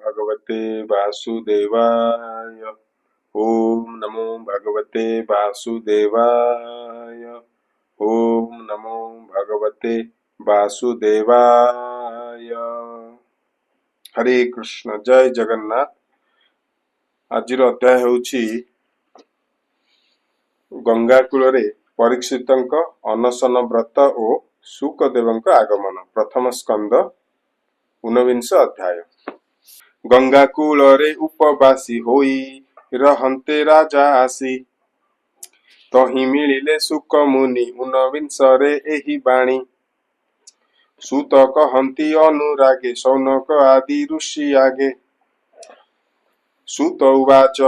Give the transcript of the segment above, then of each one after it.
भगवते वासुदेवाय। ओम नमो भगवते वासुदेवाय। ओम नमो भगवते वासुदेवाय। हरे कृष्ण। जय जगन्नाथ। आजिर अध्याय होउछि गंगा कूल परीक्षित अनशन व्रत और शुकदेव आगमन। प्रथम स्कंद 19 अध्याय। गंगा कूल उपवासी होई रहंते राजा आसी। तही मिलिले शुक मुनि 19 एही बाणी। सूत कहंती अनुरागे शौनक आदि ऋषि आगे। सूत उवाच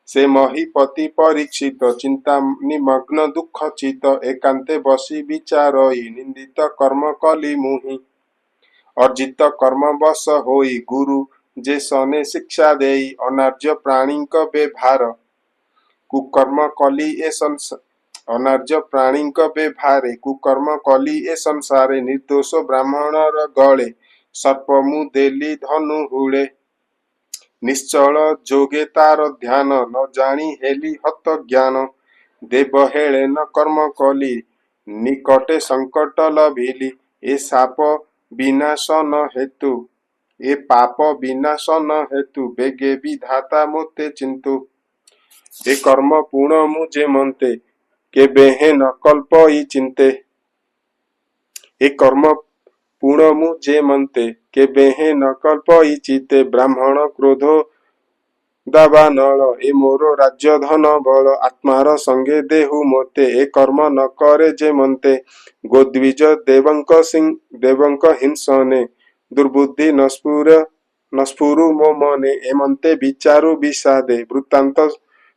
से महीपति परीक्षित चिंता निमग्न दुख चित एकांते बसी विचारई निंदित कर्म कली मुहि। अर्जित कर्म बस होई गुरु जे सने शिक्षा देई अनार्य प्राणी व्यवहार। कुकर्म कली ए अनार्य प्राणी व्यवहारे कुकर्म कली ए संसारे निर्दोष ब्राह्मणर गले सर्पमु देली धनु हुळे। निश्चल जोगे तार ध्यान न जानी हेली हत ज्ञान। देव हेले न कर्म कली निकटे संकट लभिली। ए साप विनाशन हेतु ए पाप विनाशन हेतु बेगे विधाता मोते चिंतु। ए कर्म पूर्ण मुझे मनते केबे हे न कल्पई चिंते। ए कर्म पूर्ण मुझे मनते केबे हे न कल्पई चिते। ब्राह्मण क्रोधो दावानल ए मोर राज्य धन बल आत्मार संगे देहु मोते। ए कर्म न करे जे मनते गोद्विज देवंक हिंसने दुर्बुद्धि नस्फुरु मो मने। एमंते विचारु विषादे वृत्तांत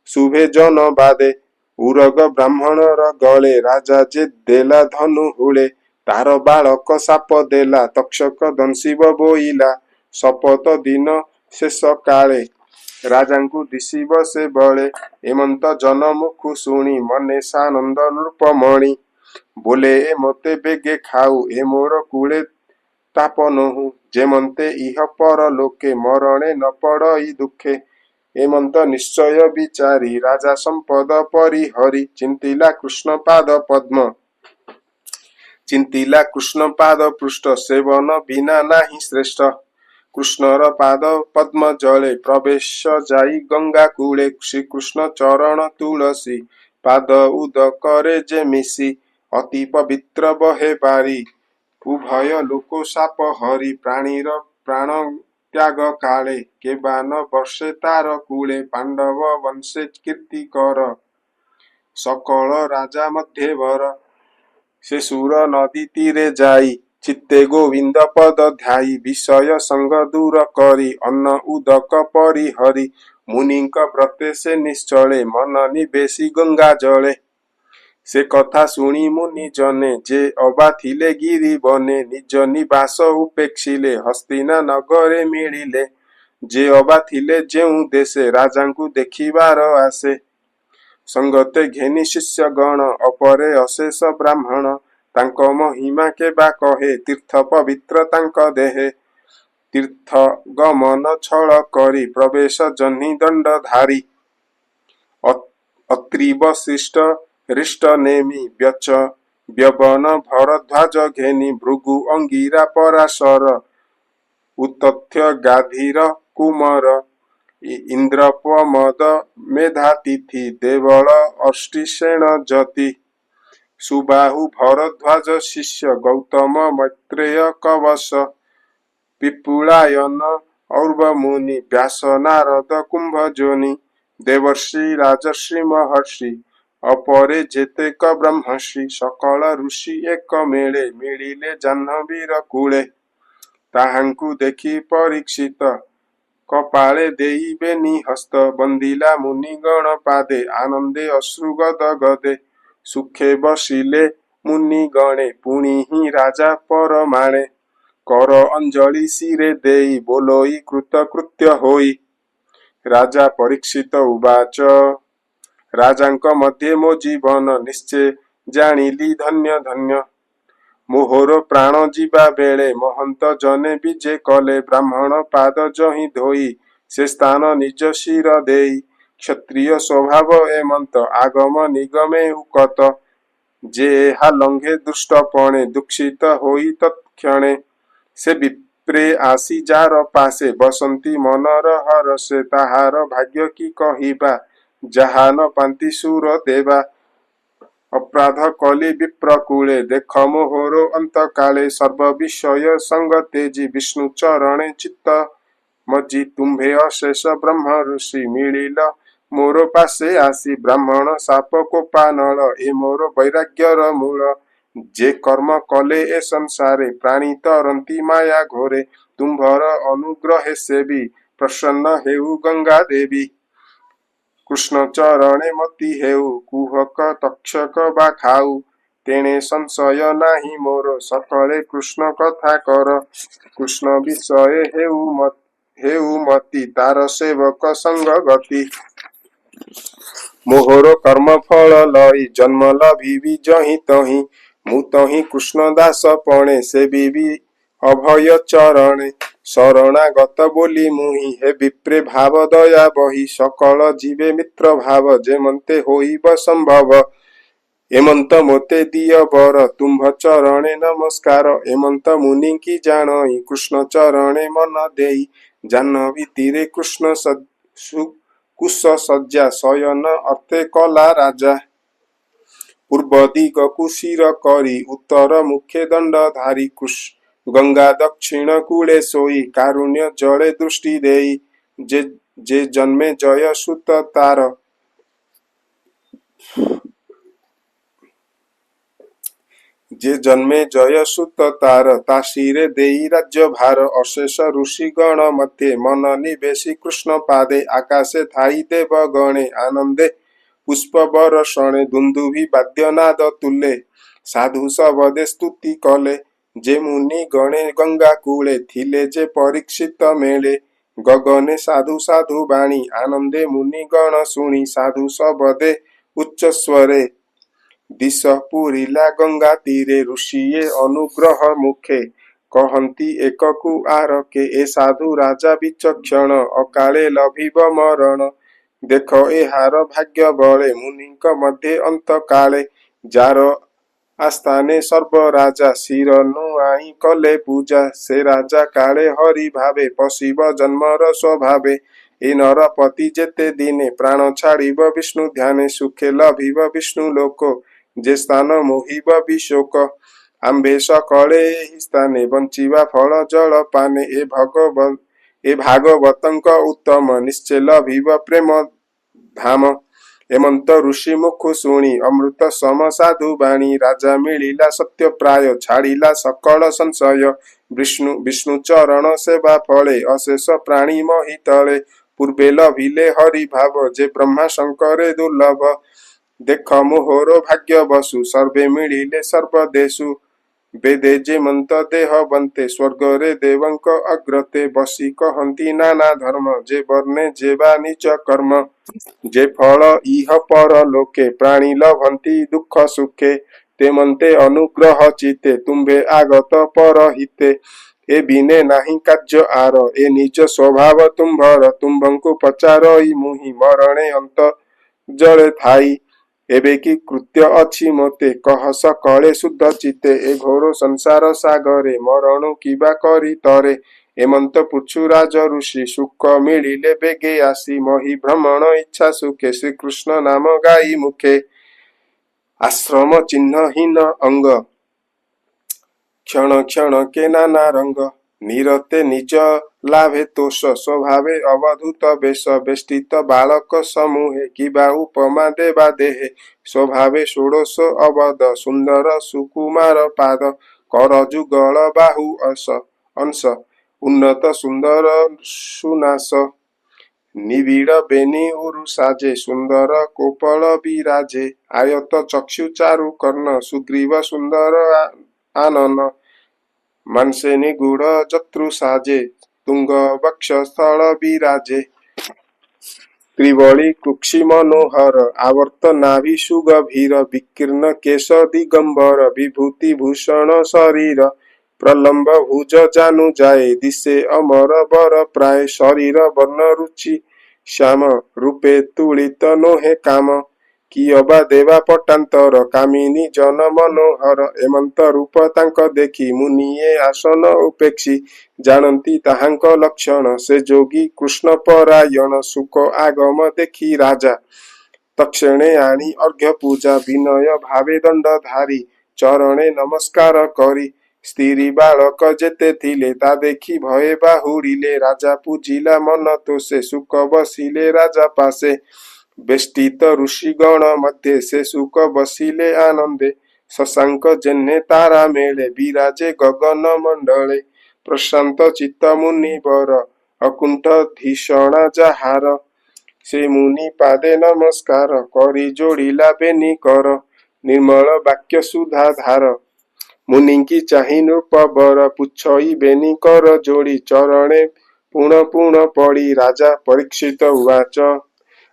शुभे जन बादे। उरग ब्राह्मणर गले राजा जे देला धनु हुळे। तार बालक साप देला तक्षक दंशिव बोइला। शपथ दिन शेष काले राजांकु दिशिव से बळे। एमंत जन मुखु शुणी मने सानंद नृपमणि। बोले ए मते बेगे खाऊ ए मोर कूले ताप नहु। जेमंते इह पर लोके मरणे न पड़ई दुखे। एमंत निश्चय विचारी राजा संपद परिहरि। चिंतिला कृष्ण पाद पद्म चिंतिला कृष्ण पाद पृष्ठ सेवन बिना नाही श्रेष्ठ। कृष्णर पाद पद्म जले प्रवेश जाई गंगा कूले। श्री कृष्ण चरण तुलसी पाद उदकरे जे मिसी। अति पवित्र बहे बारी उभय लोको साप हरि। प्राणीर प्राण त्याग काले केबान वर्षे तार कूले। पांडव वंशे कीर्ति कर सकल राजा मध्यवर। से सुर नदी तीरे जाई चित्ते गोविंद पद ध्याई। विषय संग दूर करी अन्न उदक परिहरि। मुनिंक व्रते से निश्चले मन निवेशी गंगा जले। से कथा शुणी मुनि जने जे अबा थिले गिरी बने। निज निवास उपेक्षिले हस्तिना नगरे मिलिले। जे अबा थिले जेउ देशे राजांकु देखिबार आसे। संगते घेनी शिष्य गण अपरे अशेष ब्राह्मण। तांक महिमा केबा कहे तीर्थ पवित्र तांक देहे। तीर्थ गमन छल करी प्रवेश जन्ही दंडधारी। अत्रिव शिष्ट हृष्ट नेमि व्यच व्यवन भरद्वाज घेनी। भृगु अंगिरा पराशर उत्तथ्य गाधीर कुमर। इंद्रपमद मेधातिथि देवल अष्टिसेन जति। सुबाहु भरद्वाज शिष्य गौतम मैत्रेय कवश। पिपुलायन और्व मुनि व्यास नारद कुंभ जोनि। देवर्षि राजर्षि महर्षि अपरे जेतेक ब्रह्मर्षि। सकल ऋषि एक मेले मिलिले जाह्नवीर कूले। ताहांकु देखि परीक्षित कपाळे देइबे निहस्त। बंदिला मुनिगण पादे आनंदे अश्रु गद गदे। सुखे बसिले मुनिगणे पुनि ही राजा परमाणे। कर अंजलि सिरे देई बोलोई कृतकृत्य होई। राजा परीक्षित उवाच राजांक मध्ये मो जीवन निश्चय जानिली धन्य धन्य। मोहर प्राण जीवा बेले महंत जने विजे कले ब्राह्मण पाद जहि धोई से स्थान निज शिर देई क्षत्रिय स्वभाव एमंत आगम निगमे उकत जे हा लंघे दुष्टपणे दुक्षित होई तत्क्षणे से विप्रे आसी जार पासे बसंती मनर हरसे ताहार भाग्य की कहिबा जहा न पांति सुर देवा अपराध कली विप्रकूले देख मोहरो अंत काले सर्व विषय संग तेजी विष्णु चरणे चित्त मजी तुम्भे अशेष ब्रह्म ऋषि मिलिल मोर पासे आसी ब्राह्मण साप कोपानल ए मोर वैराग्यर मूल जे कर्म कले ए संसारे प्राणी तरंती माया घोरे तुम्भर अनुग्रहे सेवी प्रसन्न हेउ गंगा देवी कृष्ण चरणे मती हेउ कुहक तक्षक बा खाऊ तेणे संशय नाही मोर सकले कृष्ण कथा कर कृष्ण विषय हेउ मती तार सेवक संग गति मोहर कर्म फल लई जन्म लभिबी जहि तहि मु तहि कृष्ण दास पणे से बीबी अभय चरणे शरणागत बोली मुहि हे विप्रे भाव दया बही सकल जीवे मित्र भाव जेमंते होइब संभव एमंत मोते दिय बर तुम्भ चरणे नमस्कार एमंत मुनि की जानई कृष्ण चरणे मन देई जाह्नवी तीरे कृष्ण कुश सज्जा शयन अर्थे कला राजा पूर्व दिग कुशीर करी उत्तर मुखे दंडधारी गंगा दक्षिण कूले सोई कारुण्य जड़े दृष्टि देई जे जन्मे जय सुत तार जे जन्मे जय सुत तार ता शिरे देई राज्य भार अशेष ऋषि गण मध्य मन निवेशी कृष्ण पादे आकाशे थाई देव गणे आनंदे पुष्प बरषणे दुंदुभि वाद्यनाद तुल्ये साधु सबदे स्तुति कले जे मुनि गणे गंगा कूले थिले जे परीक्षित मेले गगने साधु साधु बाणी आनंदे मुनि गण शुणी साधु सबदे उच्च स्वरे दिश पुरिला गंगा तीरे ऋषिये अनुग्रह मुखे कहती एककु आरके ए साधु राजा विचक्षण अकाले लभिब मरण देख एहार भाग्य बळे मुनिक मध्य अंत काले जार आस्थाने सर्व राजा शिर नुआई कले पूजा से राजा काले हरि भावे पशिब जन्मर स्वभावे ए नरपति जेते दिने प्राण छाड़िब विष्णु ध्याने सुखे लभिब विष्णु लोक जे स्थान मोहिब विशोक आंबे सकले एहि स्थाने बंचिबा फल जल पाने ए भागवतंक उत्तम निश्चय लभिब प्रेम धाम एमंत ऋषि मुख शुणी अमृत सम साधु बाणी राजा मिलिला सत्य प्राय छाड़िला सकल संशय विष्णु चरण सेवा फले अशेष प्राणी मही तले पूर्वे लभिले हरि भाव जे ब्रह्मा शंकरे दुर्लभ देख मोहर भाग्य बसु सर्वे मिलिले सर्वदेशु वेदे जे मंत देह बंते स्वर्ग रे देवंक अग्रते बसी कहंती नाना धर्म जे वर्णे जे बा नीच कर्म जे फल इह पर लोके प्राणी लभंती दुख सुखे ते मंते अनुग्रह चिते तुम्भे आगत पर हिते ए बिने नाही कार्य आर ए निज स्वभाव तुम्भर तुम्भंकु पचारई मुहि मरणे अंत जड़े थाई एबे की कृत्य अछि मोते कह सकले शुद्ध चिते ए घोर संसार सागरे मरणु किबा करी तरे एमंत पृथुराज ऋषि सुख मिलिले बेगे आसी मही भ्रमण इच्छा सुखे श्री कृष्ण नाम गाई मुखे आश्रम चिन्हहीन अंग क्षण क्षण के नाना रंग निरते निज लाभे तोष स्वभावे अवधूत बेश बेष्टित बालक समूहे किबा उपमा देवा देहे स्वभावे षोडश अवध सुंदर सुकुमार पाद कर जुगल बाहु अंश उन्नत सुंदर सुनास निबिड़ बेनी उरु साजे सुंदर कोपल विराजे आयत चक्षु चारु कर्ण सुग्रीव सुंदर आनन मानसे निगूढ़ जत्रु साजे तुंग वक्ष स्थल विराजे त्रिवळी कुक्षी मनोहर आवर्त नाभि सुगभीर विकीर्ण केश दिगंबर विभूति भूषण शरीर प्रलंब भुज जानु जाए दिशे अमर बर प्राय शरीर वर्ण रुचि श्याम रूपे तुलित नोहे काम कियबा देवा पट्टांतर कामिनी जन मनोहर एमंत रूप तांक देखी मुनिये आसन उपेक्षी जानती ताहांक लक्षण से जोगी कृष्ण परायण सुख आगम देखी राजा तक्षणे आनी अर्घ्य पूजा विनय भावे दंडधारी चरणे नमस्कार करी स्त्री बालक जेते थिले ता देखी भये बाहुरिले राजा पूजिला मन तो से सुख बसिले राजा पासे बेष्टित ऋषिगण मध्ये से सुख बसिले आनंदे शशांक जेन्हे तारा मेळे विराजे गगन मंडले प्रशांत चित्त मुनिवर अकुंठ धीषणा जाहार से मुनि पादे नमस्कार करी जोड़िला बेनी कर निर्मल वाक्य सुधा धार मुनि की चाहि नृपवर पुछई बेनी कर जोड़ी चरणे पुण पुण पड़ी राजा परीक्षित उवाच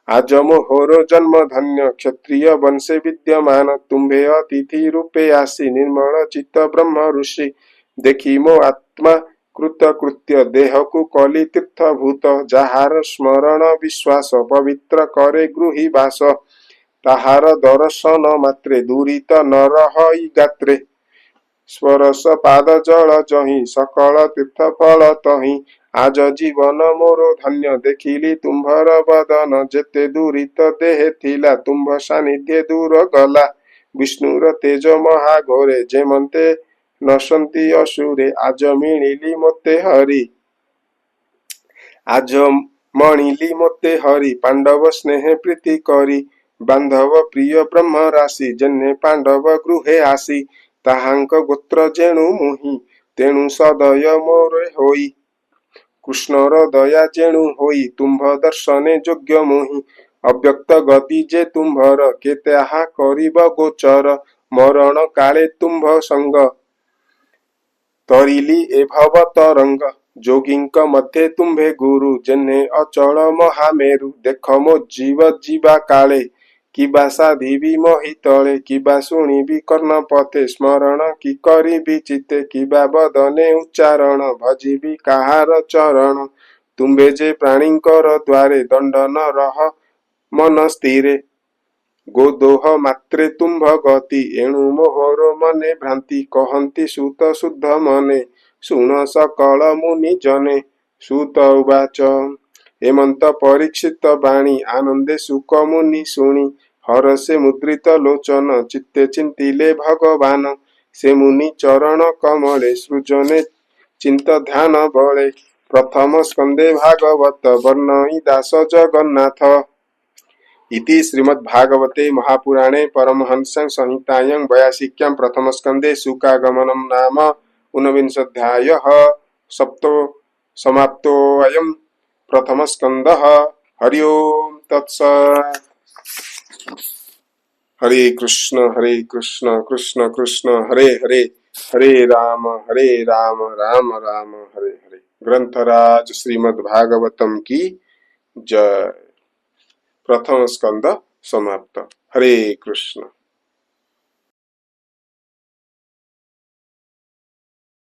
आज मोहर जन्म धन्य क्षत्रिय वंशे विद्यमान तुम्भे अतिथि रूपे आसी निर्मल चित्त ब्रह्म ऋषि देखी मो आत्मा कृतकृत्य देह को कली तीर्थभूत जाहार स्मरण विश्वास पवित्र करे गृही वास ताहार दर्शन मात्रे दूरित नर हई गात्रे स्वरस पाद जल जही सकल तीर्थ फल तही आज जीवन मोर धन्य देखिली तुम्भर बदन जेते दूरित देहे थिला तुम्भ सानिध्य दूर गला विष्णुर तेज महाघोरे जेमंते नशंती असुरे आज मिलिली मोते हरि आज मणिली मोते हरि पांडव स्नेह प्रीति करी बांधव प्रिय ब्रह्म राशि जन्हे पांडव गृहे आसी ताहांक गोत्र जेणु मुहि तेणु सदय मोरे होई कृष्णर दया जेणु होई तुम्भ दर्शने योग्य मोहि अव्यक्त गति जे तुम्भर के ताहा करिब गोचर मरण काले तुम्भ संग तरिली ए भव तरंग जोगिंक मध्य तुम्भे गुरु जेन्हे अचल महामेरु देख मो जीव जीवा काले किबा साधिबी मोहि तले किबा शुणिबी कर्ण पथे स्मरण कि करिबी चित्ते किबा बदने उच्चारण भजिबी काहार चरण तुम्भे जे प्राणींकर द्वारे दंड न रह मन स्थिरे गोदोह मात्रे तुम्भ गति एणु मोहर मने भ्रांति कहंती सुत शुद्ध मने शुण सकल मुनि जने सुत उवाच हेमंत परीक्षित बाणी आनंदे सुख मुनि शुणी हरसे मुद्रित लोचन चित्ते चिंतिले भगवान से मुनि चरण कमले सृजने चिंत ध्यान बले प्रथम स्कंदे भागवत वर्णई दास जगन्नाथ इति श्रीमद्भागवते महापुराणे परमहंस संहितायां 82 प्रथमस्कन्धे शुकागमनं नाम ऊनविंशोऽध्यायः सप्तो समाप्तोऽयं प्रथमस्कन्धः हरि ओम तत्सत् हरे कृष्ण कृष्ण कृष्ण हरे हरे हरे राम राम राम हरे हरे। ग्रंथराज श्रीमद्भागवतम की जय। प्रथम स्कंद समाप्त। हरे कृष्ण।